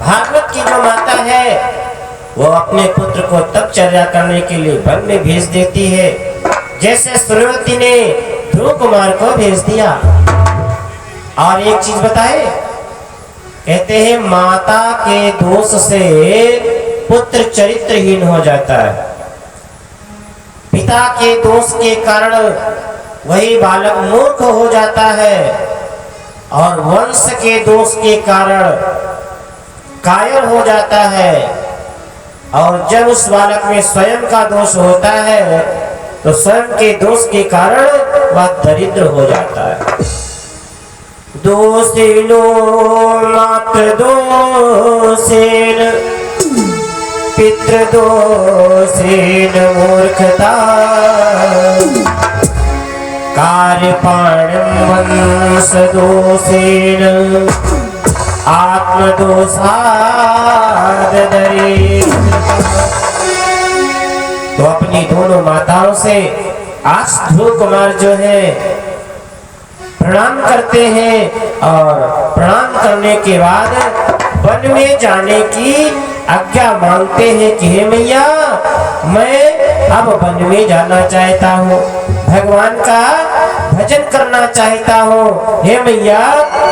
भागवत की जो माता है वो अपने पुत्र को तप चर्या करने के लिए वन में भेज देती है, जैसे सूर्यवती ने ध्रुव कुमार को भेज दिया। और एक चीज बताए, कहते हैं माता के दोष से पुत्र चरित्रहीन हो जाता है, पिता के दोष के कारण वही बालक मूर्ख हो जाता है, और वंश के दोष के कारण कायर हो जाता है। और जब उस बालक में स्वयं का दोष होता है तो स्वयं के दोष के कारण वह दरिद्र हो जाता है। दोषिनो मात्र दोषेन पितृ दोषेन मूर्खता कार्यपाणं वंश दोषेन आत्मदोषाद दरिद्रता। तो अपनी दोनों माताओं से आज ध्रुव कुमार जो है प्रणाम करते हैं, और प्रणाम करने के बाद वन में जाने की आज्ञा मांगते हैं कि हे मैया, मैं अब वन में जाना चाहता हूँ, भगवान का भजन करना चाहता हूँ। हे मैया,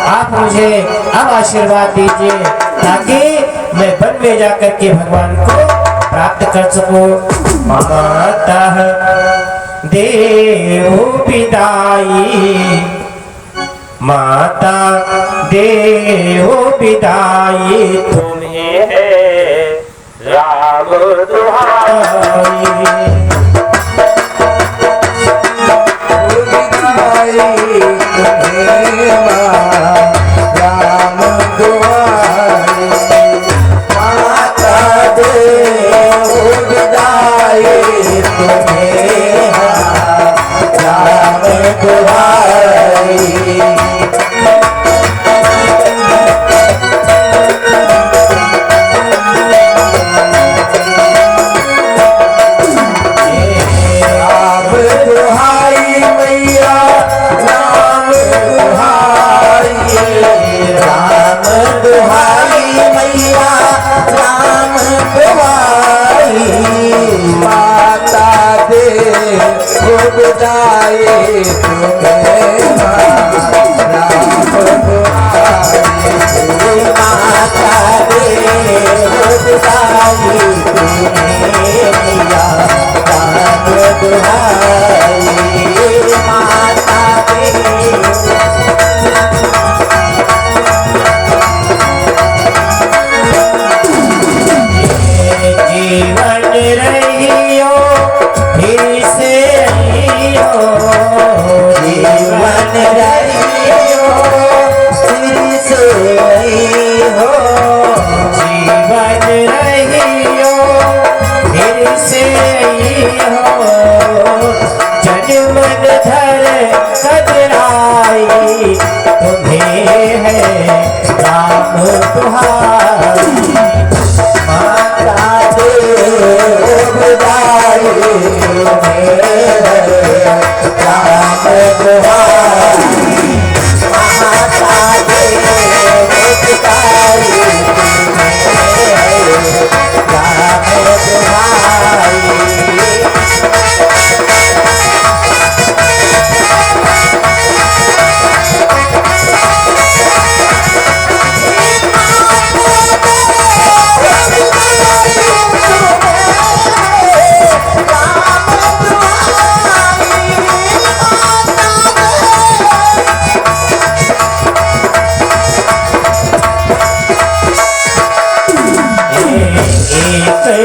आप मुझे अब आशीर्वाद दीजिए ताकि मैं वन में जाकर के भगवान को प्राप्त कर सकूं। माता देवो विदाई, माता देवो विदाई, तुम्हें है राम दुहाई।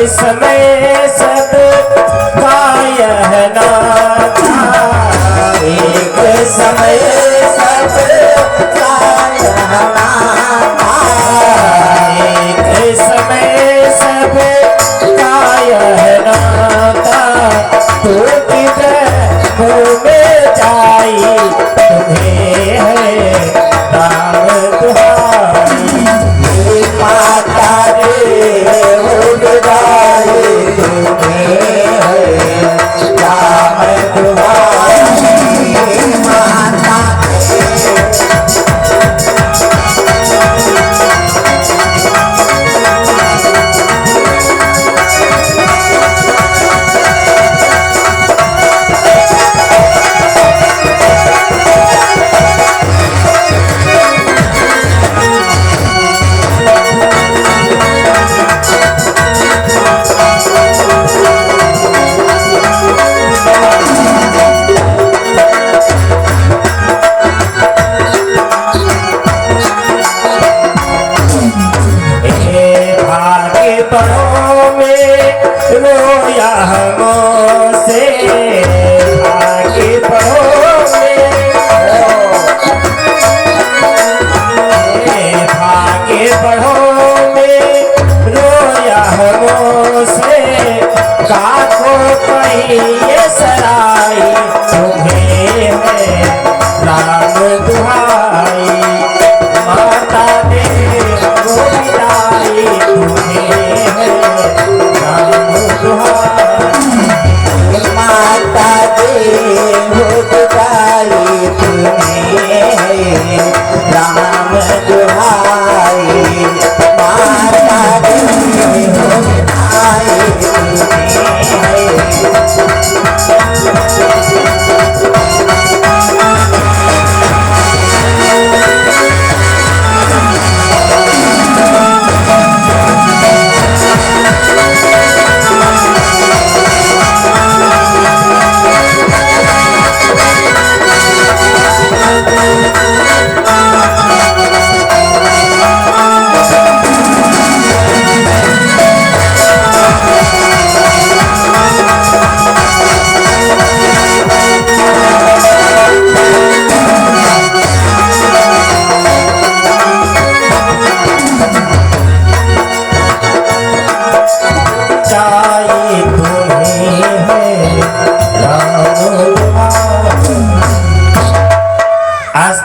समय सब गायना था, एक समय सब गायना था, एक समय सब गायना था। तो किधर में जाई तुम्हें है राम दुहाई, माता रे राम दुहाई, माता राम दुहाई माता दी हो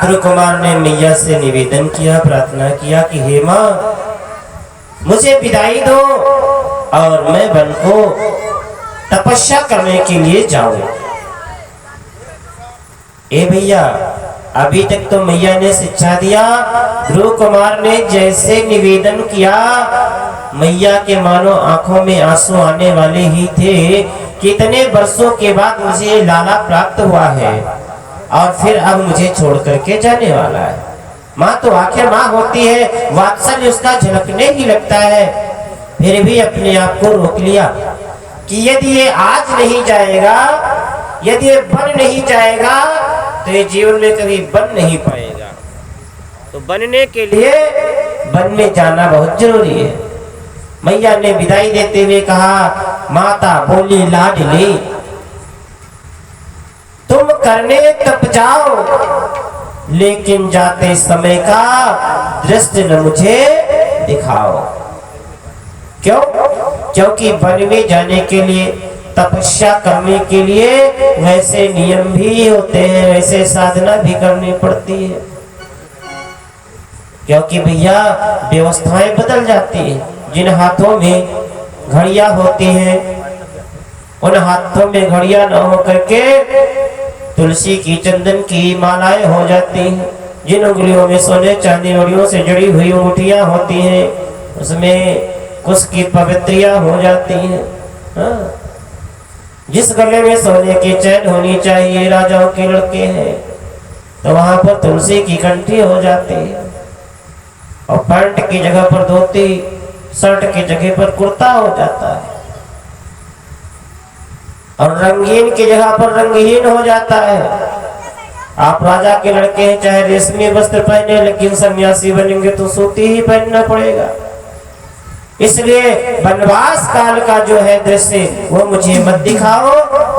ध्रुव कुमार ने मैया से निवेदन किया, प्रार्थना किया कि हे माँ मुझे विदाई दो और मैं वन को तपस्या करने के लिए जाऊं। ए भैया, अभी तक तो मैया ने शिक्षा दिया, ध्रुव कुमार ने जैसे निवेदन किया मैया के मानो आंखों में आंसू आने वाले ही थे। कितने वर्षों के बाद मुझे लाला प्राप्त हुआ है और फिर अब मुझे छोड़ करके जाने वाला है। माँ तो आखिर माँ होती है, वात्सल्य उसका झलकने ही लगता है। फिर भी अपने आप को रोक लिया कि यदि ये आज नहीं जाएगा, यदि ये बन नहीं जाएगा तो ये जीवन में कभी बन नहीं पाएगा। तो बनने के लिए वन में जाना बहुत जरूरी है। मैया ने विदाई देते हुए कहा, माता बोली लाडली तुम करने तप जाओ, लेकिन जाते समय का दृश्य न मुझे दिखाओ। क्यों? क्योंकि वन में जाने के लिए, तपस्या करने के लिए वैसे नियम भी होते हैं, वैसे साधना भी करनी पड़ती है। क्योंकि भैया व्यवस्थाएं बदल जाती हैं। जिन हाथों में घड़ियां होती हैं उन हाथों में घड़ियां न हो करके तुलसी की, चंदन की मालाएं हो जाती हैं। जिन उंगलियों में सोने चांदी मणियों से जुड़ी हुई अंगूठियां होती हैं उसमें कुछ की पवित्रियां हो जाती हैं। हाँ? जिस गले में सोने की चैन होनी चाहिए, राजाओं के लड़के हैं, तो वहां पर तुलसी की कंठी हो जाती है। और पैंट की जगह पर धोती, शर्ट की जगह पर कुर्ता हो जाता है। और रंगीन की जगह पर रंगहीन हो जाता है। आप राजा के लड़के हैं, चाहे रेशमी वस्त्र पहने, लेकिन सन्यासी बनेंगे तो सूती ही पहनना पड़ेगा। इसलिए वनवास काल का जो है दृश्य वो मुझे मत दिखाओ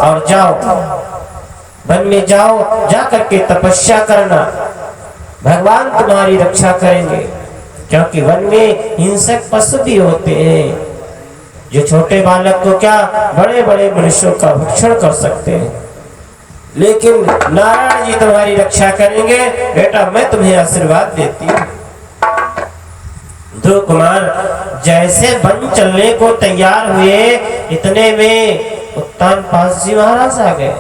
और जाओ, वन में जाओ, जा करके तपस्या करना, भगवान तुम्हारी रक्षा करेंगे। क्योंकि वन में हिंसक पशु भी होते हैं जो छोटे बालक को क्या बड़े बड़े मनुष्यों का भक्षण कर सकते हैं। लेकिन नारायण जी तुम्हारी रक्षा करेंगे। बेटा मैं तुम्हें आशीर्वाद देती हूँ। ध्रुव कुमार जैसे वन चलने को तैयार हुए, इतने में उत्तानपाद जी महाराज आ गए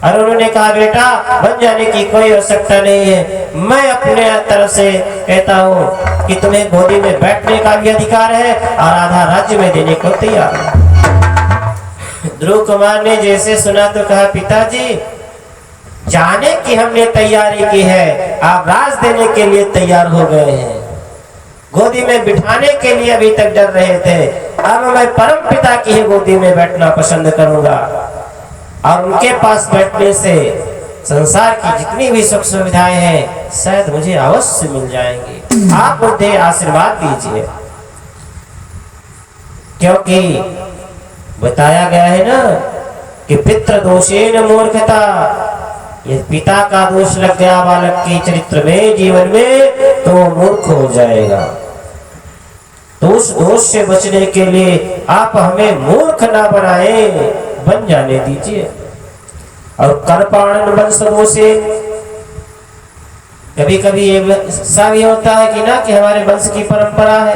और उन्होंने कहा, बेटा वन जाने की कोई आवश्यकता नहीं है। मैं अपने तरफ से कहता हूँ कि तुम्हें गोदी में बैठने का भी अधिकार है और आधा राज्य में देने को तैयार है। ध्रुव कुमार ने जैसे सुना तो कहा, पिताजी जाने की हमने तैयारी की है, आप राज देने के लिए तैयार हो गए हैं। गोदी में बिठाने के लिए अभी तक डर रहे थे, अब मैं परम पिता की ही गोदी में बैठना पसंद करूंगा और उनके पास बैठने से संसार की जितनी भी सुख सुविधाएं हैं शायद मुझे अवश्य मिल जाएंगी। आप मुझे आशीर्वाद दीजिए। क्योंकि बताया गया है ना कि पितृ दोषेन मूर्खता, ये पिता का दोष लग गया बालक के चरित्र में, जीवन में, तो वो मूर्ख हो जाएगा। तो उस दोष से बचने के लिए आप हमें मूर्ख ना बनाए, बन जाने दीजिए। और कर्पाणन वंश दोषे, कभी कभी ऐसा भी होता है कि ना कि हमारे वंश की परंपरा है,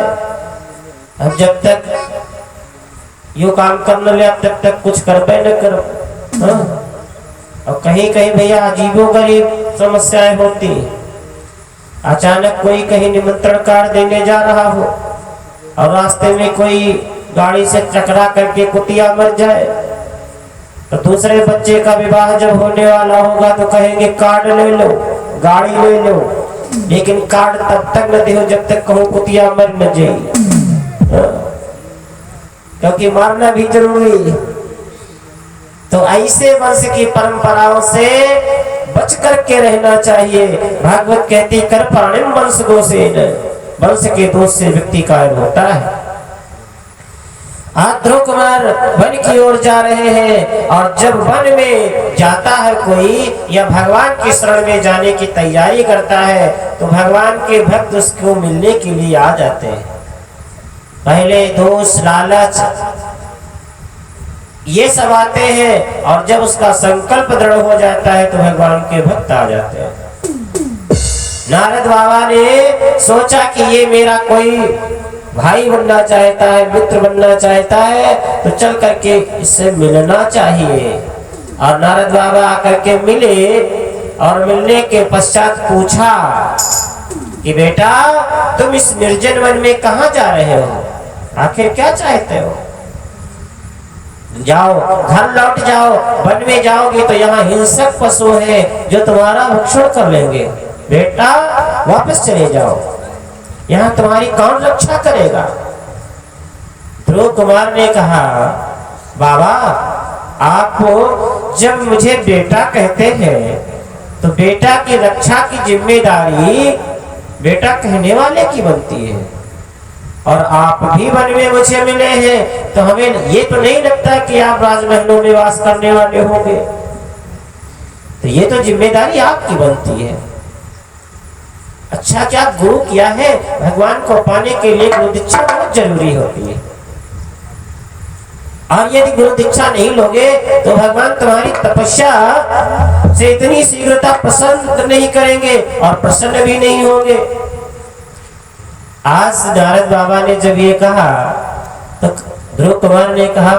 हम जब तक यो काम कर न ले तब तक कुछ कर पे न करो। हाँ? और कहीं कहीं भैया अजीबो गरीब समस्याएं होती, अचानक कोई कहीं निमंत्रण कार्ड देने जा रहा हो और रास्ते में कोई गाड़ी से टकरा करके कुतिया मर जाए, तो दूसरे बच्चे का विवाह जब होने वाला होगा तो कहेंगे कार्ड ले लो, गाड़ी ले लो, लेकिन कार्ड तब तक न दो जब तक कहूं कुतिया मर न जाए, क्योंकि मारना भी जरूरी। तो ऐसे वंश की परंपराओं से बच करके रहना चाहिए। भागवत कहती कर प्राणिम वंश दोषेन, वंश के दोष से व्यक्ति कायल होता है। आज ध्रुव कुमार वन की ओर जा रहे हैं और जब वन में जाता है कोई या भगवान की शरण में जाने की तैयारी करता है तो भगवान के भक्त उसको मिलने के लिए आ जाते हैं। पहले दोष, लालच, ये सब आते हैं और जब उसका संकल्प दृढ़ हो जाता है तो भगवान के भक्त आ जाते हैं। नारद बाबा ने सोचा कि ये मेरा कोई भाई बनना चाहता है, मित्र बनना चाहता है, तो चल करके इससे मिलना चाहिए। और नारद बाबा आकर के मिले और मिलने के पश्चात पूछा कि बेटा तुम इस निर्जन वन में कहाँ जा रहे हो, आखिर क्या चाहते हो? जाओ, घर लौट जाओ, वन में जाओगे तो यहाँ हिंसक पशु है जो तुम्हारा भक्षण कर लेंगे। बेटा वापस चले जाओ, यहाँ तुम्हारी कौन रक्षा करेगा? ध्रुव कुमार ने कहा बाबा आप जब मुझे बेटा कहते हैं तो बेटा की रक्षा की जिम्मेदारी बेटा कहने वाले की बनती है। और आप भी वन में मुझे मिले हैं तो हमें ये तो नहीं लगता कि आप राजमहलों में वास करने वाले होंगे, तो ये तो जिम्मेदारी आपकी बनती है। अच्छा क्या गुरु किया है? भगवान को पाने के लिए गुरु दीक्षा बहुत जरूरी होती है, और यदि गुरु दीक्षा नहीं लोगे तो भगवान तुम्हारी तपस्या से इतनी शीघ्रता पसंद नहीं करेंगे और प्रसन्न भी नहीं होंगे। आज नारद बाबा ने जब ये कहा तो ध्रुव कुमार ने कहा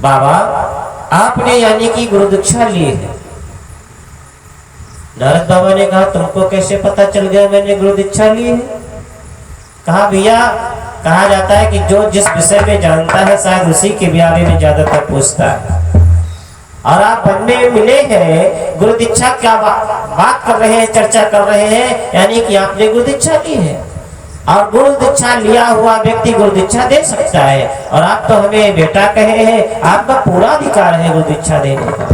बाबा आपने यानी कि गुरु दीक्षा ली है। नारद बाबा ने कहा तुमको कैसे पता चल गया मैंने गुरु दीक्षा ली है? कहा भैया कहा जाता है कि जो जिस विषय में जानता है शायद उसी के बारे में ज्यादातर पूछता है। और आप वन में मिले हैं, गुरु दीक्षा क्या बात कर रहे हैं, चर्चा कर रहे हैं, यानी कि आपने गुरु दीक्षा ली है। और गुरु दीक्षा लिया हुआ व्यक्ति गुरु दीक्षा दे सकता है, और आप तो हमें बेटा कहे हैं, आपका पूरा अधिकार है गुरु दीक्षा देने का।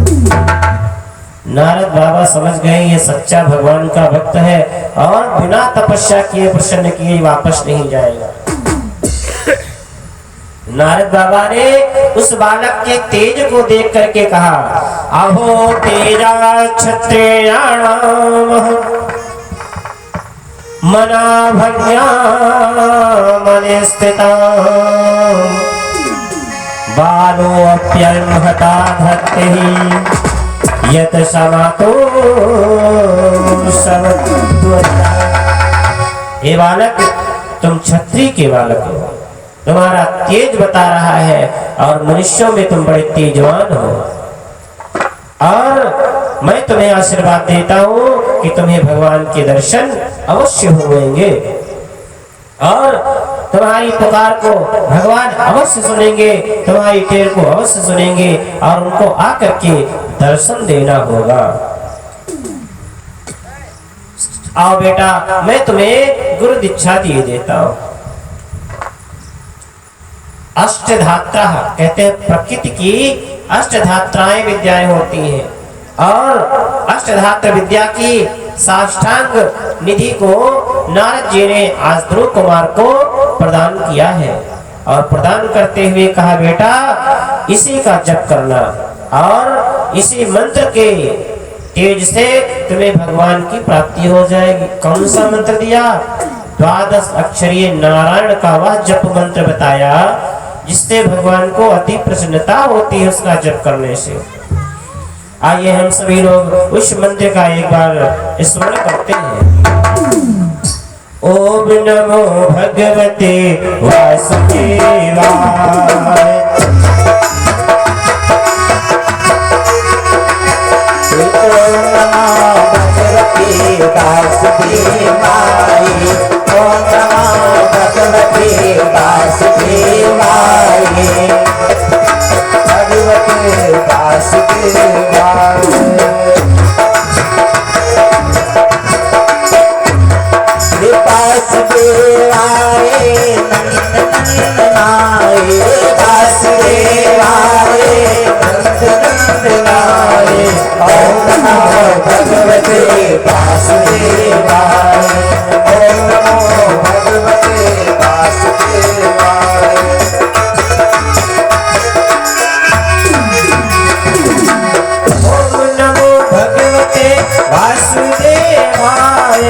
नारद बाबा समझ गए ये सच्चा भगवान का भक्त है और बिना तपस्या किए प्रसन्न किए वापस नहीं जाएगा। नारद बाबा ने उस बालक के तेज को देख करके कहा अहो तेजा क्षत्रियाणाम मना भग्या मने स्थिता बालो अप्यर्हता भक्ति यत समातो सवत्वता। हे बालक तुम क्षत्रिय के बालक हो, तुम्हारा तेज बता रहा है और मनुष्यों में तुम बड़े तेजवान हो, और मैं तुम्हें आशीर्वाद देता हूँ कि तुम्हें भगवान के दर्शन अवश्य होंगे और तुम्हारी पुकार को भगवान अवश्य सुनेंगे, तुम्हारी टेर को अवश्य सुनेंगे और उनको आकर के दर्शन देना होगा। आओ बेटा मैं तुम्हें गुरु दीक्षा दिए देता हूँ। अष्टधात्रा कहते हैं प्रकृति की अष्टधात्राएं विद्याएं होती हैं, और अष्टधात्र विद्या की साष्टांग निधि को नारद जी ने आज ध्रुव कुमार को प्रदान किया है। और प्रदान करते हुए कहा बेटा इसी का जप करना और इसी मंत्र के तेज से तुम्हें भगवान की प्राप्ति हो जाएगी। कौन सा मंत्र दिया? 12 अक्षरीय नारायण का वह जप मंत्र बताया जिससे भगवान को अति प्रसन्नता होती है उसका जप करने से। आइए हम सभी लोग उस मंत्र का एक बार स्मरण करते हैं। ओम नमो भगवते वासुदेवाय। ओम नमो भगवते वासुदेवाय ओम नमो भगवते वासुदेवाय भगवते वासुदेवाय वासुदेवाय नंदनंदनाय वासुदेवाय नंदनंदनाय ओम नमो भगवते वासुदेवाय ओम नमो भगवते वासुदेवाय ओम नमो भगवते वासुदेवाय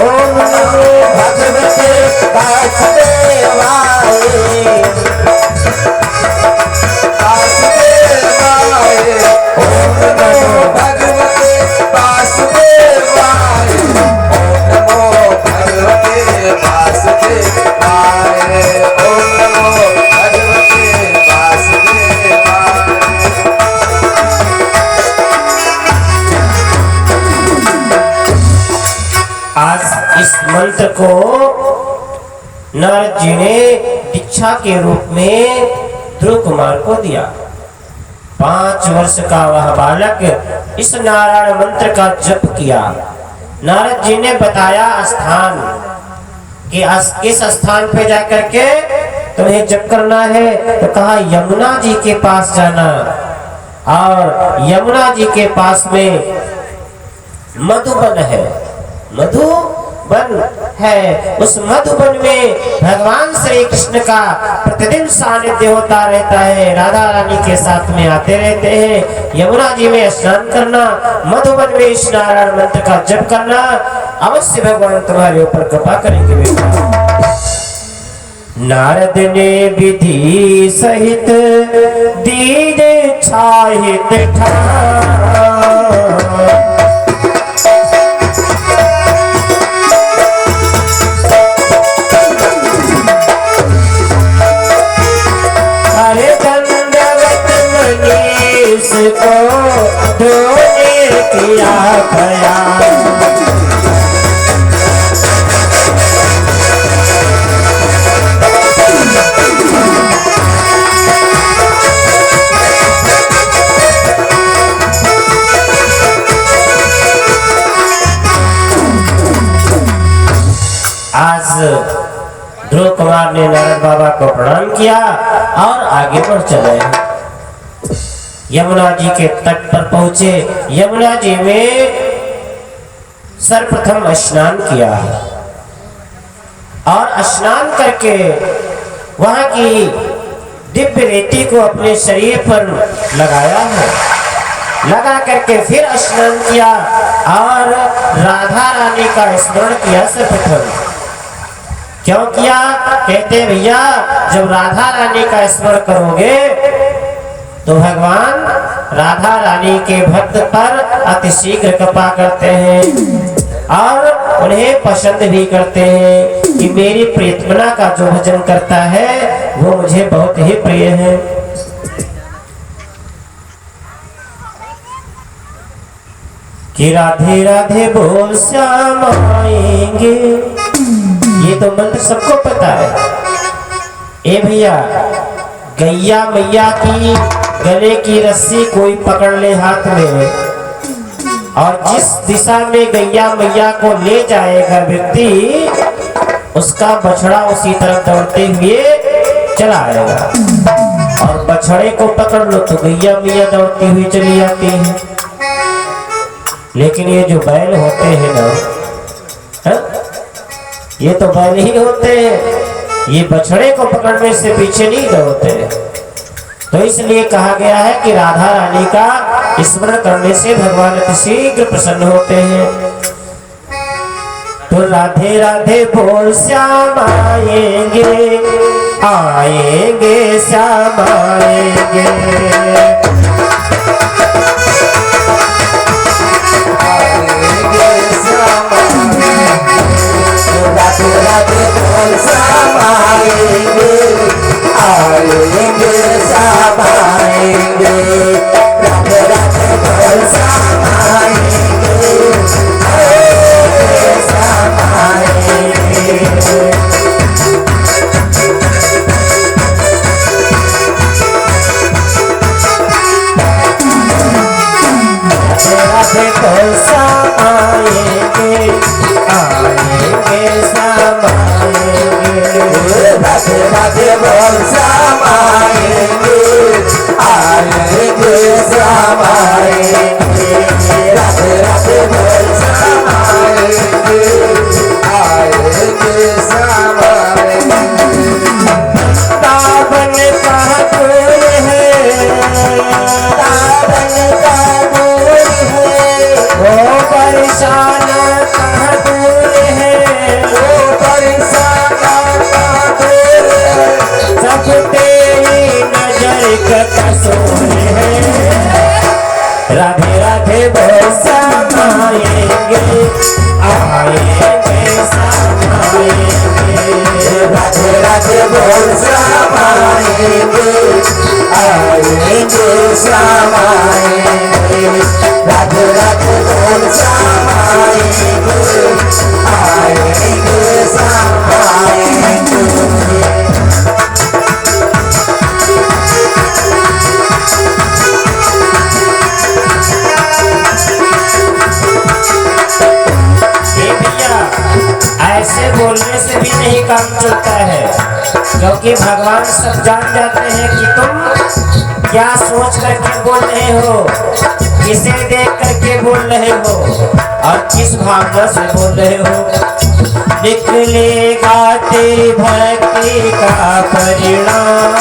ओम नमो भगवते वासुदेवाय वासुदेवाय ओम नमो भगवते वासुदेवाय ओम नमो भगवते वासुदेवाय ओम नमो भगवते वासुदेवाय आज इस मंत्र को नारद जी ने दीक्षा के रूप में ध्रुव कुमार को दिया। 5 वर्ष का वह बालक इस नारायण मंत्र का जप किया। नारद जी ने बताया स्थान कि इस स्थान पे जाकर के तुम्हें जप करना है, तो कहा यमुना जी के पास जाना। और यमुना जी के पास में मधुबन है, मधुबन है। उस मधुबन में भगवान श्री कृष्ण का प्रतिदिन सानिध्य होता रहता है, राधा रानी के साथ में आते रहते हैं। यमुना जी में स्नान करना, मधुबन में इस नारायण मंत्र का जप करना, अवश्य भगवान तुम्हारे ऊपर कृपा करेंगे बेटा। नारद ने विधि सहित दीने छाहित को धोने किया भया। आज ध्रुव कुमार ने नारद बाबा को प्रणाम किया और आगे बढ़ चले। यमुना जी के तट पर पहुंचे। यमुना जी में सर्वप्रथम स्नान किया और स्नान करके वहां की दिव्य रेती को अपने शरीर पर लगाया है। लगा करके फिर स्नान किया और राधा रानी का स्मरण किया सर्वप्रथम। क्यों किया? कहते भैया जब राधा रानी का स्मरण करोगे तो भगवान राधा रानी के भक्त पर अतिशीघ्र कृपा करते हैं और उन्हें पसंद भी करते हैं कि मेरी प्रियतमना का जो भजन करता है वो मुझे बहुत ही प्रिय है। कि राधे राधे बोल श्याम आएंगे, ये तो मंत्र सबको पता है। ए भैया गैया मैया की गले की रस्सी कोई पकड़ ले हाथ में और जिस दिशा में गैया मैया को ले जाएगा व्यक्ति, उसका बछड़ा उसी तरफ दौड़ते हुए चला आएगा। और बछड़े को पकड़ लो तो गैया मैया दौड़ती हुई चली जाती है। लेकिन ये जो बैल होते हैं ना, ये तो बैल ही होते हैं, ये बछड़े को पकड़ने से पीछे नहीं दौड़ते। तो इसलिए कहा गया है कि राधा रानी का स्मरण करने से भगवान अतिशीघ्र प्रसन्न होते हैं। तो राधे राधे बोल श्याम आएंगे, आएंगे श्याम आएंगे। राधे राधे बोल श्याम आएंगे, आएंगे श्याम आएंगे। राधे राधे बोल श्याम आएंगे, आएंगे राधे राधे बोल श्याम आएंगे, आएंगे श्याम आएंगे। राधे राधे बोल श्याम आएंगे, आएंगे श्याम आएंगे। वृंदावन कहाँ दूर है, वृंदावन का दूर है, वो बरसाना कहाँ दूर है, वो बरसाना का दूर है। सब तेरी नजर का कसूर है। राधे राधे बोल श्याम आएंगे, आएंगे श्याम आएंगे। राधे राधे बोल श्याम आएंगे, आएंगे श्याम आएंगे। राधे राधे बोल श्याम आएंगे, आएंगे श्याम आएंगे। ऐसे बोलने से भी नहीं काम चलता है, क्योंकि भगवान सब जान जाते हैं कि तुम क्या सोच करके बोल रहे हो, किसे देख करके बोल रहे हो और किस भावना से बोल रहे हो। निकलेगा तेरी भक्ति का परिणाम,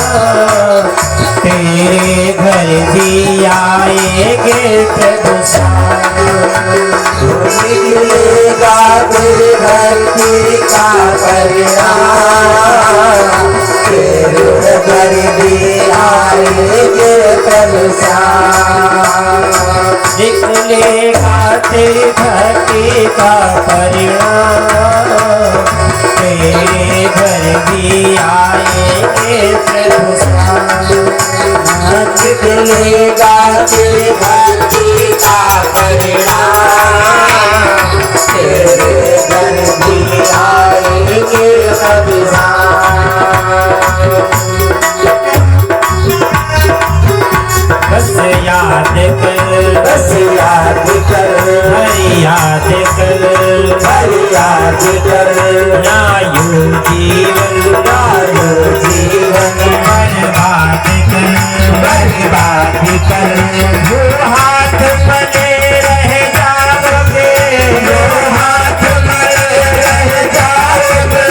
तेरे घर भी आएंगे प्रभु श्याम। निकलेगा तेरी भक्ति का परिणाम, तेरे घर भी आएंगे प्रभु श्याम। निकलेगा तेरी भक्ति का परिणाम, तेरे घर भी आएंगे प्रभु श्याम। निकलेगा तेरी भक्ति का परिणाम, तेरे घर भी आएंगे प्रभु श्याम। बस याद कर, बस याद कर, हरि याद कर, हरि याद कर। नायु जीवन, नायु जीवन बर्बाद कर, बर्बाद कर। जो हाथ मले रह जाओगे, जो हाथ मले रह जाओगे,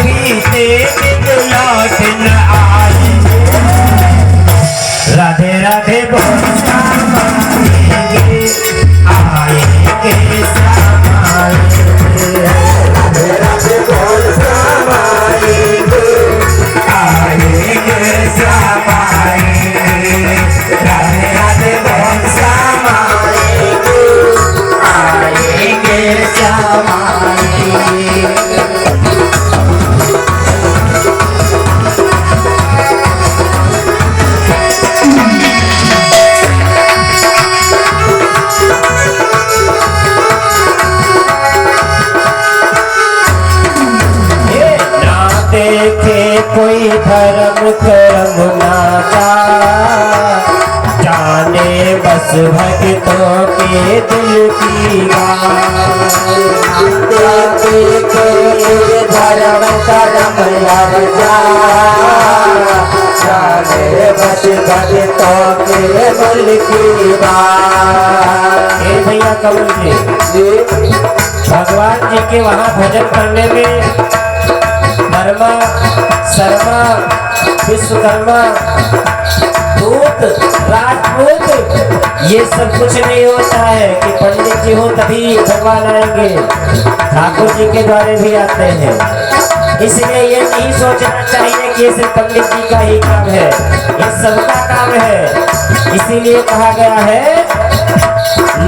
बीते दिन लौट न आएंगे। राधे राधे बोल श्याम आएंगे, आएंगे श्याम आएंगे। राधे राधे बोल श्याम आएंगे, आएंगे श्याम आएंगे। राधे राधे बोल श्याम आएंगे, आएंगे श्याम आएंगे। देखे कोई धर्म कर्म ना जाने, बस भक्तों के दिल की बात। देखे धर्म कर्म जाने, बस भक्तों के दिल की बात। भैया कमल जी, भगवान जी के वहाँ भजन करने में धर्मा, शर्मा, विश्वकर्मा, दूत, राजपूत ये सब कुछ नहीं होता है कि पंडित जी हो तभी भगवान आएंगे। ठाकुर जी के द्वारे भी आते हैं। इसलिए ये नहीं सोचना चाहिए कि ये सिर्फ पंडित जी का ही काम है, ये सबका काम है। इसीलिए कहा गया है,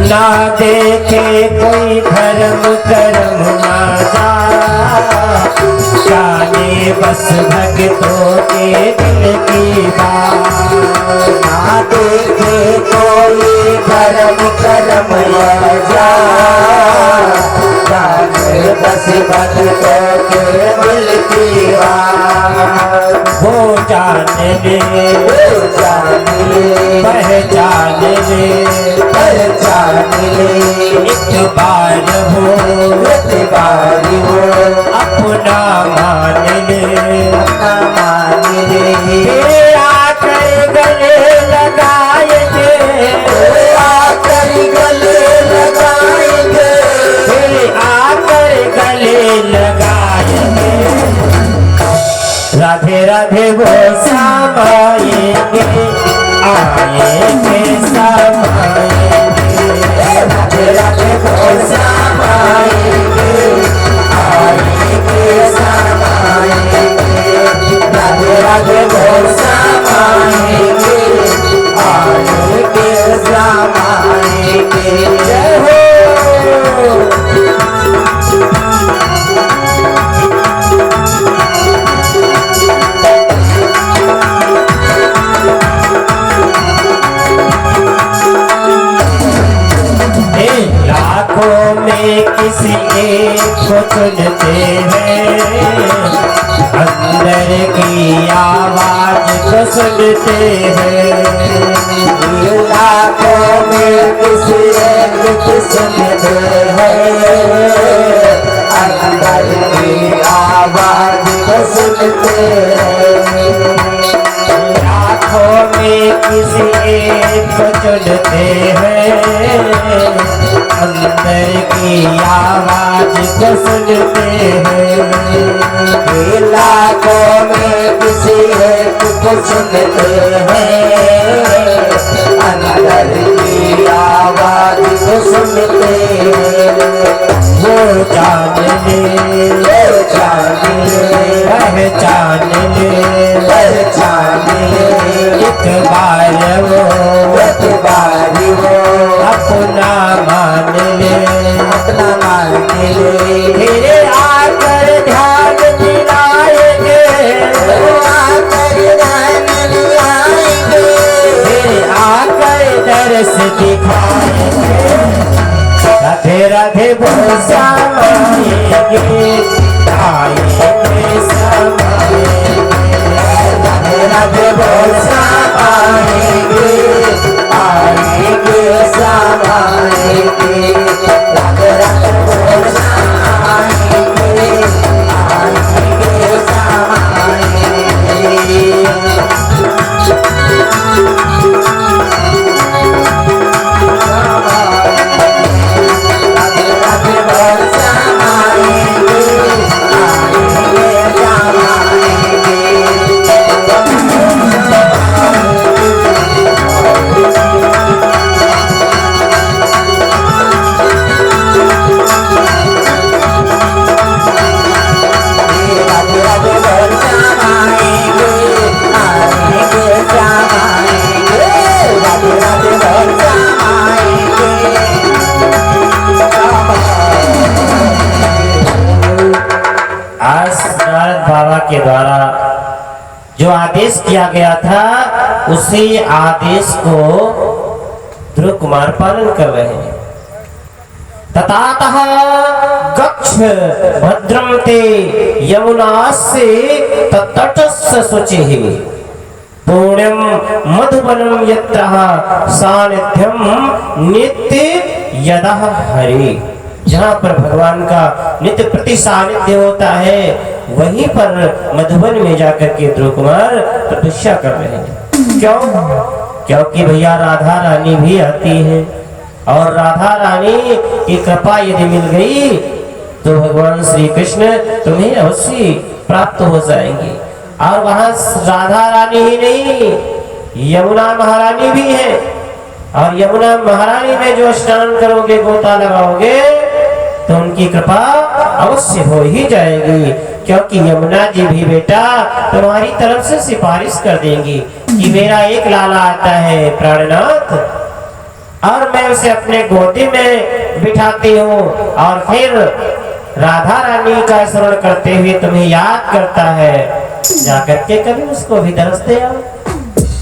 ना देखे कोई धर्म कर्म ना जाने, बस भक्तों के दिल की बात। ना देखे कोई धर्म कर्म जाने, बस भक्तों के दिल की बात। वो जान ले, पहचान ले, पहचान ले। एक बार हो, एक बार हो, राधे वो समाएंगे, आएंगे समाएंगे। राधे राधे वो समाएंगे, आएंगे समाएंगे। राधे राधे वो समाएंगे, आएंगे समाएंगे। जय हो। लाखों में किसी एक को चुनते हैं, अंदर की आवाज को सुनते हैं। लाखों में किसी एक को सुनते हैं, अंदर की आवाज को सुनते हैं। लाखों में किसी एक को चुनते हैं, अंदर की आवाज को सुनते हैं। लाखों में किसी एक को सुनते हैं, अंदर की आवाज को सुनते हैं। वो जान ले, पहचान ले, पहचान ले, पहचान ले। एक बार वो, एक बार वो अपना मान ले, अपना मान ले। मेरे आकर ध्यान दिलाएंगे, वो आकर ध्यान दिलाएंगे, मेरे आकर दर्श दिखाएंगे। राधे राधे वो समाएंगे, आएंगे समाएंगे। राधे राधे वो समाएंगे, आएंगे समाएंगे। राधे राधे वो समाएंगे, आएंगे समाएंगे। के द्वारा जो आदेश किया गया था उसी आदेश को ध्रुव कुमार पालन कर रहे हैं। ततातः गच्छ भद्रम ते यमुनास्य तटस्य शुचिः पुण्यम मधुबनम यत्रः सानिध्यम नित्य यदः हरि। जहाँ पर भगवान का नित्य प्रति सानिध्य होता है वहीं पर मधुबन में जाकर के ध्रुव कुमार तपस्या कर रहे हैं। क्यों? क्योंकि भैया राधा रानी भी आती है और राधा रानी की कृपा यदि मिल गई तो भगवान श्री कृष्ण तुम्हें अवश्य प्राप्त हो जाएंगे। और वहां राधा रानी ही नहीं यमुना महारानी भी है और यमुना महारानी में जो स्नान करोगे गोता लगाओगे तो उनकी कृपा अवश्य हो ही जाएगी। क्योंकि यमुना जी भी बेटा तुम्हारी तरफ से सिफारिश कर देंगी कि मेरा एक लाला आता है प्राणनाथ और मैं उसे अपने गोदी में बिठाती हूँ और फिर राधा रानी का स्मरण करते हुए तुम्हें याद करता है, जाकर के कभी उसको भी दर्श दे आओ।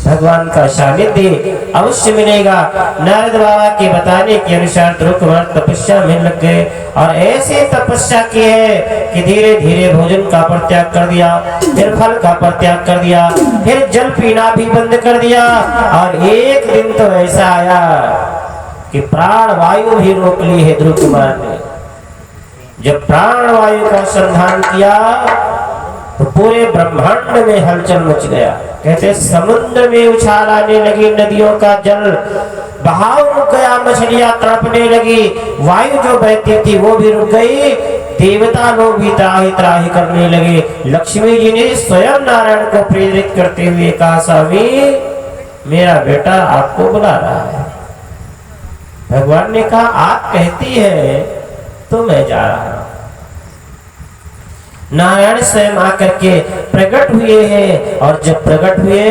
भगवान का सानिध्य अवश्य मिलेगा। नारद बाबा के बताने के अनुसार ध्रुव कुमार तपस्या में लग गए और ऐसे तपस्या की है कि धीरे धीरे भोजन का परित्याग कर दिया, फिर फल का परित्याग कर दिया, फिर जल पीना भी बंद कर दिया। और एक दिन तो ऐसा आया कि प्राण वायु भी रोक ली है ध्रुव कुमार ने। जब प्राण वायु का संधान किया तो पूरे ब्रह्मांड में हलचल मच गया। कहते समुद्र में उछाल आने लगी, नदियों का जल बहाव रुक गया, मछलियां तड़पने लगी, वायु जो बहती थी वो भी रुक गई। देवता लोग भी त्राहि त्राहि करने लगे। लक्ष्मी जी ने स्वयं नारायण को प्रेरित करते हुए कहा, स्वामी मेरा बेटा आपको बुला रहा है। भगवान ने कहा, आप कहती है तो मैं जा रहा हूं। नारायण स्वयं आकर के प्रकट हुए हैं, और जब प्रकट हुए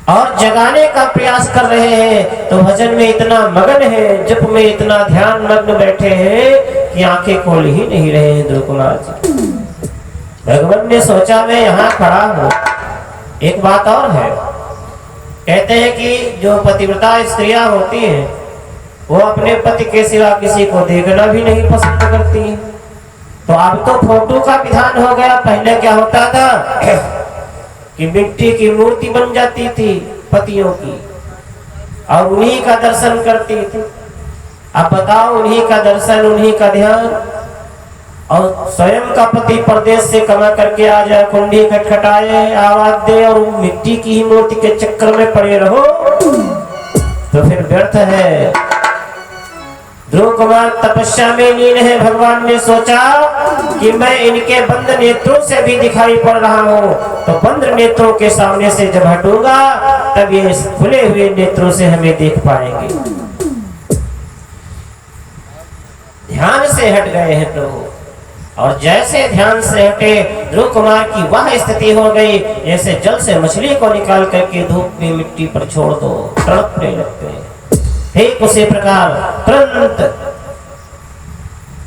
और जगाने का प्रयास कर रहे हैं तो भजन में इतना मगन है, जप में इतना ध्यान मग्न बैठे हैं कि आंखें खोल ही नहीं रहे हैं। ध्रुव कुमार जी, भगवान ने सोचा मैं यहाँ खड़ा हूँ। एक बात और है, कहते हैं कि जो पतिव्रता स्त्रियां होती हैं वो अपने पति के सिवा किसी को देखना भी नहीं पसंद करती। तो अब तो फोटो का विधान हो गया। पहले क्या होता था कि मिट्टी की मूर्ति बन जाती थी पतियों की, और उन्हीं का दर्शन करती थी। अब बताओ, उन्हीं का दर्शन, उन्हीं का ध्यान, और स्वयं का पति परदेश से कमा करके आ जाए, कुंडी खटखटाए, आवाज दे, और मिट्टी की ही मूर्ति के चक्कर में पड़े रहो तो फिर व्यर्थ है। ध्रुव कुमार तपस्या में लीन है। भगवान ने सोचा कि मैं इनके बंद नेत्रों से भी दिखाई पड़ रहा हूँ, तो बंद नेत्रों के सामने से जब हटूंगा तब ये खुले हुए नेत्रों से हमें देख पाएंगे। ध्यान से हट गए हैं प्रभु, और जैसे ध्यान से हटे ध्रुव कुमार की वह स्थिति हो गई जैसे जल से मछली को निकाल करके धूप में मिट्टी पर छोड़ दो, तड़पने लगते हैं। ठीक उसी प्रकार तुरंत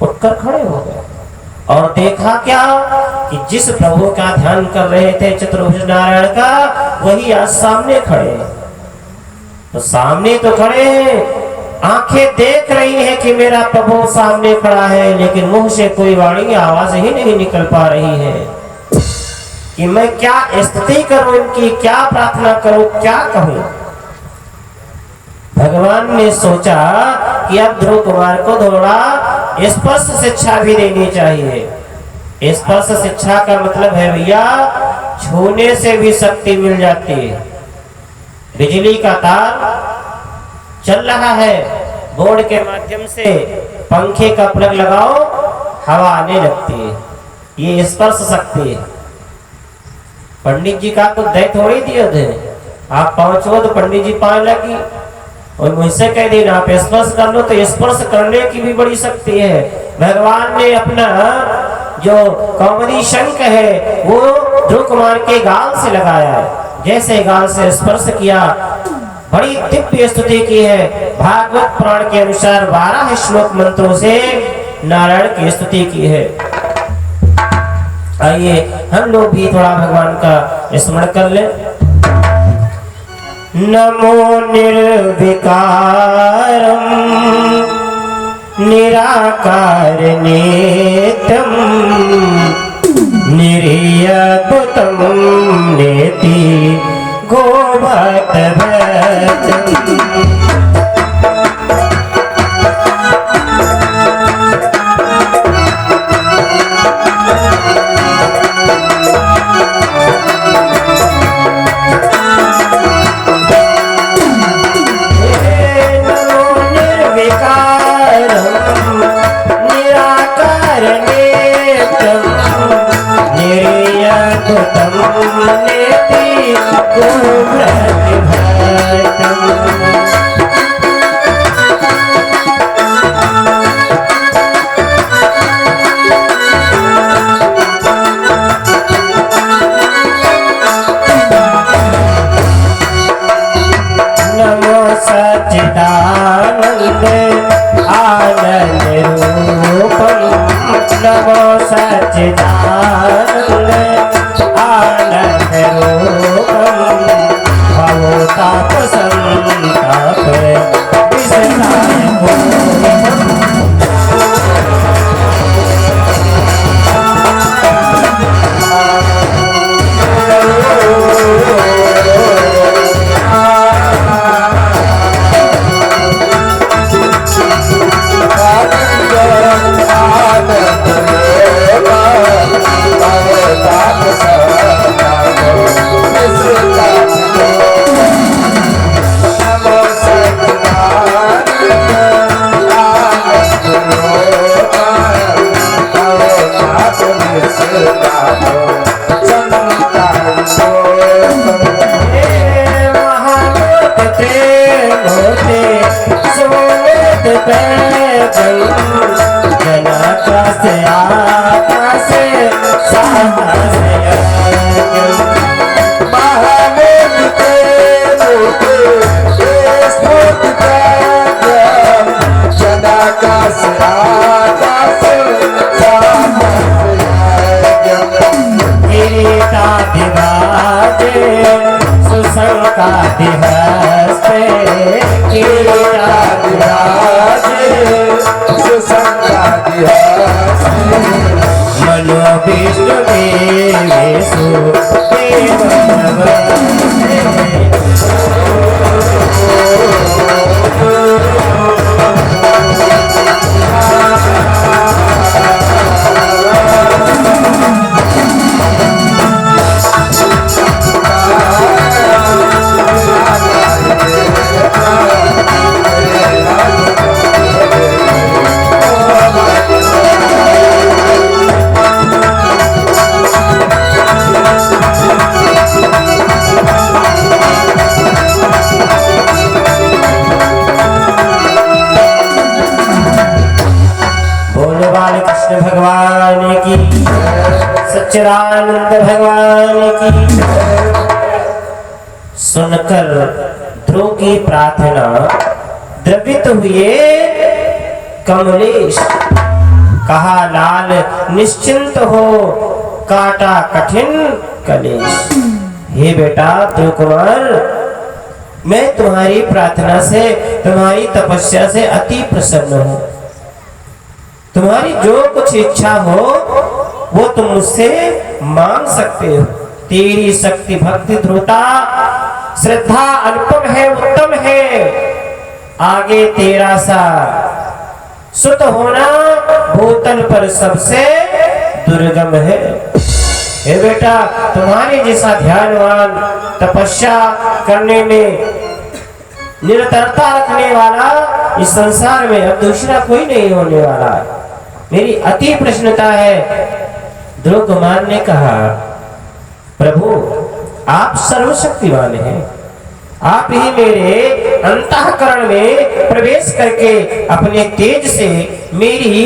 उठकर खड़े हो गए और देखा क्या कि जिस प्रभु का ध्यान कर रहे थे चतुर्भुज नारायण का, वही आज सामने खड़े। तो सामने तो खड़े हैं, आंखें देख रही हैं कि मेरा प्रभु सामने खड़ा है, लेकिन मुंह से कोई वाणी आवाज ही नहीं निकल पा रही है कि मैं क्या स्तुति करूं इनकी, क्या प्रार्थना करूं, क्या कहूं। भगवान ने सोचा कि अब ध्रुव कुमार को थोड़ा स्पर्श शिक्षा भी देनी चाहिए। स्पर्श शिक्षा का मतलब है भैया, छूने से भी शक्ति मिल जाती है। बिजली का तार चल रहा है, बोर्ड के माध्यम से पंखे का प्लग लगाओ, हवा आने लगती है, ये स्पर्श शक्ति है। पंडित जी का तो दय थोड़ी दिए थे, आप पहुंचो तो पंडित जी पाए लगी, और मुझसे कह देना आप स्पर्श कर लो, तो स्पर्श करने की भी बड़ी शक्ति है। भगवान ने अपना जो कौमदी शंख है वो ध्रुव कुमार के गाल से लगाया, जैसे गाल से स्पर्श किया, बड़ी दिव्य स्तुति की है। भागवत पुराण के अनुसार 12 श्लोक मंत्रों से नारायण की स्तुति की है। आइए हम लोग भी थोड़ा भगवान का स्मरण कर ले। नमो निर्विकारं निराकार नित्यं निर्यद्भुतं नेति गोभक्तभक्तं। सच्चिदानंद आनंद रूपम, नमो सच्चिदानंद आनंद रूपम, भवताप संताप विसराय Bye. आकाश साहस यज्ञ। महामोदिते लोके ये स्फुरत्याज्ञं सदाकाश आकाश किरीटाधिराज सुशंकाधिहस्ते किरीटाधिराज सुसंगादिहस्ते मनो विष्णु देवेषु देव नमस्ते। बोलो बाल कृष्ण भगवान की, सच्चिदानंद भगवान की। सुनकर ध्रुव की प्रार्थना द्रवित हुए कमलेश। कहा लाल निश्चिंत हो, काटा कठिन कलेश। हे बेटा ध्रुव कुमार, मैं तुम्हारी प्रार्थना से, तुम्हारी तपस्या से अति प्रसन्न हूं। तुम्हारी जो कुछ इच्छा हो वो तुम मुझसे मांग सकते हो। तेरी शक्ति भक्ति ध्रुवता श्रद्धा अनुपम है, उत्तम है। आगे तेरा सा सुत होना भूतल पर सबसे दुर्गम है। हे बेटा, तुम्हारे जैसा ध्यानवान, तपस्या करने में निरंतरता रखने वाला इस संसार में अब दूसरा कोई नहीं होने वाला। मेरी अति प्रसन्नता है। ध्रुव कुमार ने कहा, प्रभु आप सर्वशक्तिमान हैं। आप ही मेरे अंतःकरण में प्रवेश करके अपने तेज से मेरी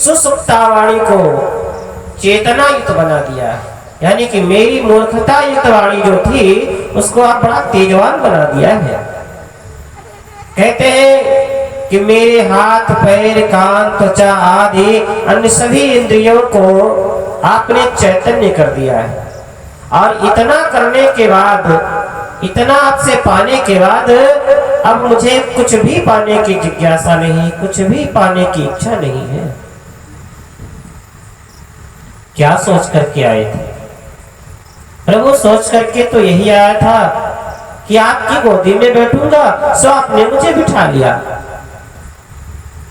सुसुप्ता वाणी को चेतना युक्त बना दिया। यानी कि मेरी मूर्खता युक्त वाणी जो थी उसको आप बड़ा तेजवान बना दिया है। कहते हैं कि मेरे हाथ पैर कान त्वचा आदि अन्य सभी इंद्रियों को आपने चैतन्य कर दिया है। और इतना करने के बाद, इतना आपसे पाने के बाद अब मुझे कुछ भी पाने की जिज्ञासा नहीं, कुछ भी पाने की इच्छा नहीं है। क्या सोच करके आए थे प्रभु? सोच करके तो यही आया था कि आपकी गोदी में बैठूंगा, सो आपने मुझे बिठा लिया।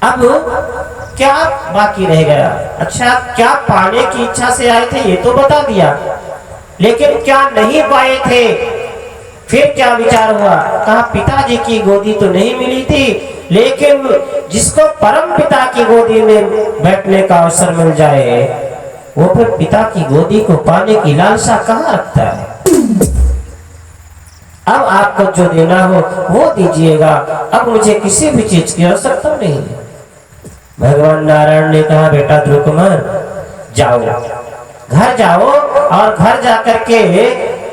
अब क्या बाकी रह गया? अच्छा, क्या पाने की इच्छा से आए थे ये तो बता दिया, लेकिन क्या नहीं पाए थे? फिर क्या विचार हुआ? कहा पिताजी की गोदी तो नहीं मिली थी, लेकिन जिसको परम पिता की गोदी में बैठने का अवसर मिल जाए वो फिर पिता की गोदी को पाने की लालसा कहाँ रखता है। अब आपको जो देना हो वो दीजिएगा, अब मुझे किसी भी चीज की आवश्यकता नहीं है। भगवान नारायण ने कहा, बेटा ध्रुव कुमार जाओ, घर जाओ और घर जाकर के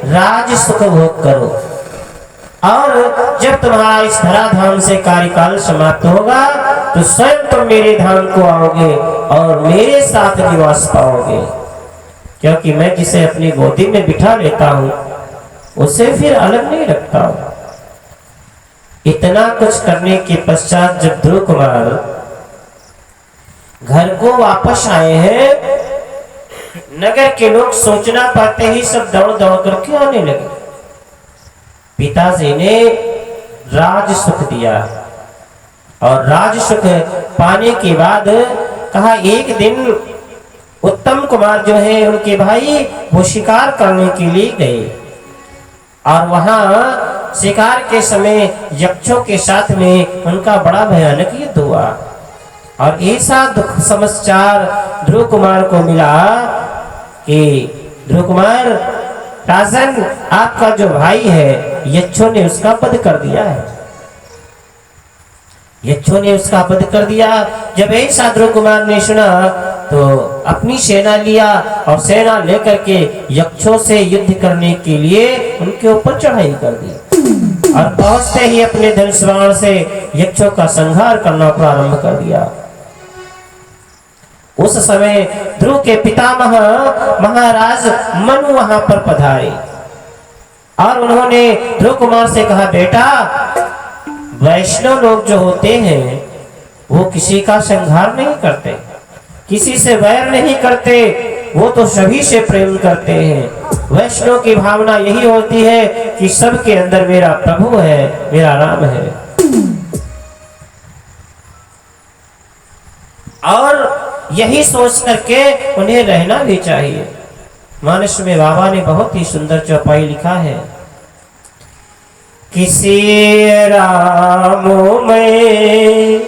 राज सुख भोग करो। और जब तुम्हारा इस धराधाम से कार्यकाल समाप्त होगा तो स्वयं तुम मेरे धाम को आओगे और मेरे साथ निवास पाओगे। क्योंकि मैं जिसे अपनी गोदी में बिठा लेता हूँ उसे फिर अलग नहीं रखता हूँ। इतना कुछ करने के पश्चात जब ध्रुव कुमार घर को वापस आए हैं, नगर के लोग सूचना पाते ही सब दौड़ दौड़ करके आने लगे। पिताजी ने राज सुख दिया और राज सुख पाने के बाद कहा, एक दिन उत्तम कुमार जो है उनके भाई वो शिकार करने के लिए गए और वहां शिकार के समय यक्षों के साथ में उनका बड़ा भयानक युद्ध हुआ। और ऐसा दुख समाचार ध्रुव कुमार को मिला कि ध्रुव कुमार, राजन आपका जो भाई है यक्षों ने उसका वध कर दिया है। यक्षों ने उसका वध कर दिया। जब ऐसा ध्रुव कुमार ने सुना तो तो अपनी सेना लिया और सेना लेकर के यक्षों से युद्ध करने के लिए उनके ऊपर चढ़ाई कर दी और पहुंचते ही अपने धनुष बाण से यक्षों का संहार करना प्रारंभ कर दिया। उस समय ध्रुव के पितामह महाराज मनु वहां पर पधारे और उन्होंने ध्रुव कुमार से कहा, बेटा वैष्णव लोग जो होते हैं वो किसी का संहार नहीं करते, किसी से वैर नहीं करते, वो तो सभी से प्रेम करते हैं। वैष्णव की भावना यही होती है कि सबके अंदर मेरा प्रभु है, मेरा राम है। और यही सोच करके उन्हें रहना भी चाहिए। मानस में बाबा ने बहुत ही सुंदर चौपाई लिखा है, किसी राम में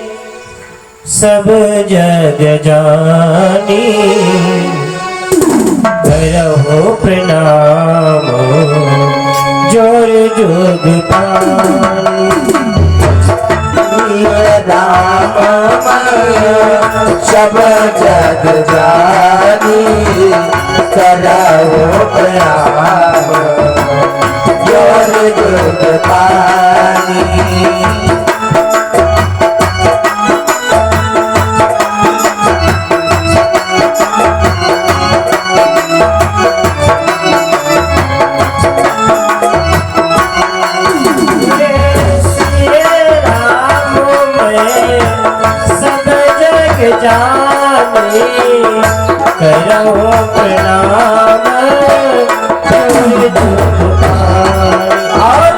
सब जग जानी, करहु प्रणाम जोर जोग पानी। राम सब जग जानी, करहु प्रणाम जोर जोग पानी। जाने करो प्रणाम। और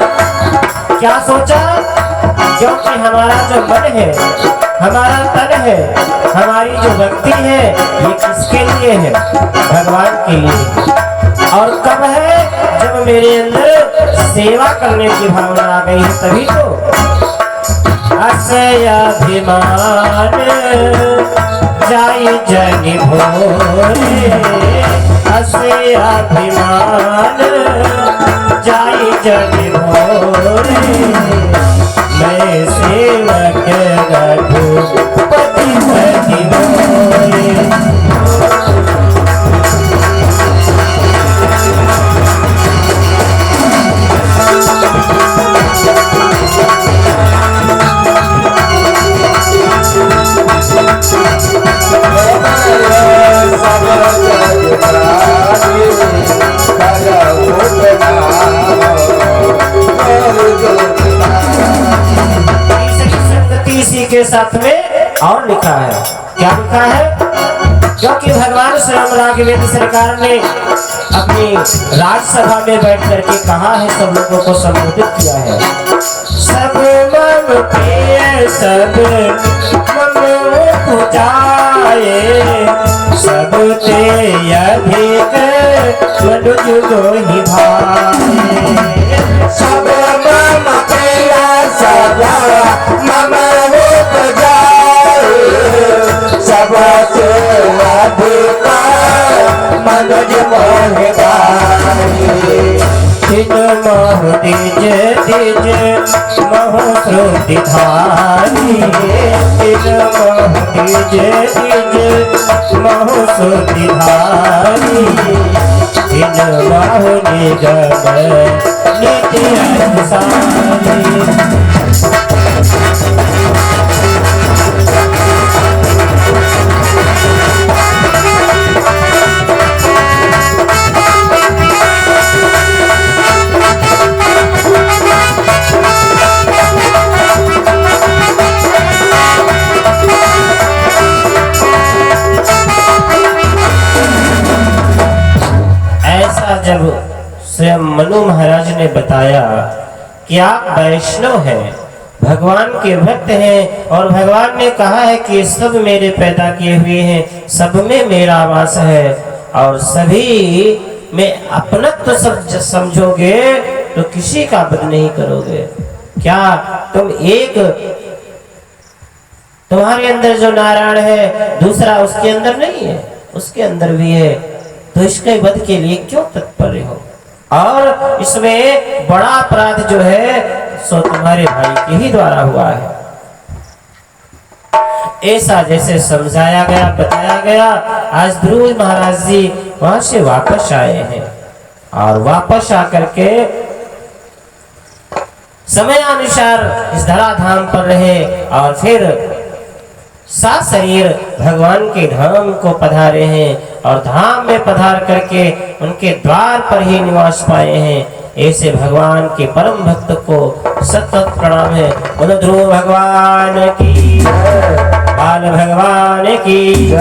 क्या सोचा, क्योंकि हमारा जो मन है, हमारा तन है, हमारी जो भक्ति है, ये किसके लिए है? भगवान के लिए। और कब है? जब मेरे अंदर सेवा करने की भावना आ गई है, तभी तो। असयाभिमान जाय जनि भोरे, असयाभिमान जाय जनि भोरे, मैं सेवक रघुपति पति मोरे। इसी के साथ में और लिखा है, क्या लिखा है? क्योंकि भगवान स्वयं राघवेंद्र सरकार ने अपनी राजसभा में बैठ करके कहा है, सब लोगों को संबोधित किया है, सब मम प्रिय सब मम पूजाए, सब ते अधिक मनुज गोहि भाए। सब मम प्रिय सब मम पूजाए, सबसे अधिक मनुज मोहि भाए। तिन मोह दिज दिज मोह श्रुति धारी, तिन मोह दिज दिज मोह श्रुति धारी, तिन बाहु निगम नित्य अनुसारी। जब स्वयं मनु महाराज ने बताया कि आप वैष्णव हैं, भगवान के भक्त हैं, और भगवान ने कहा है कि सब मेरे पैदा किए हुए हैं, सब में मेरा वास है, और सभी में अपनत्व सब समझोगे तो किसी का वध नहीं करोगे। क्या तुम एक, तुम्हारे अंदर जो नारायण है दूसरा उसके अंदर नहीं है? उसके अंदर भी है, तो इसके वध के लिए क्यों तत्पर हो? और इसमें बड़ा अपराध जो है सो तुम्हारे भाई के ही द्वारा हुआ है। ऐसा जैसे समझाया गया, बताया गया। आज ध्रुव महाराज जी वहां से वापस आए हैं और वापस आकर के समयानुसार इस धराधाम पर रहे और फिर सात शरीर भगवान के धाम को पधारे हैं और धाम में पधार करके उनके द्वार पर ही निवास पाए हैं। ऐसे भगवान के परम भक्त को सतत प्रणाम है। बोलो ध्रुव भगवान की, बाल भगवान की।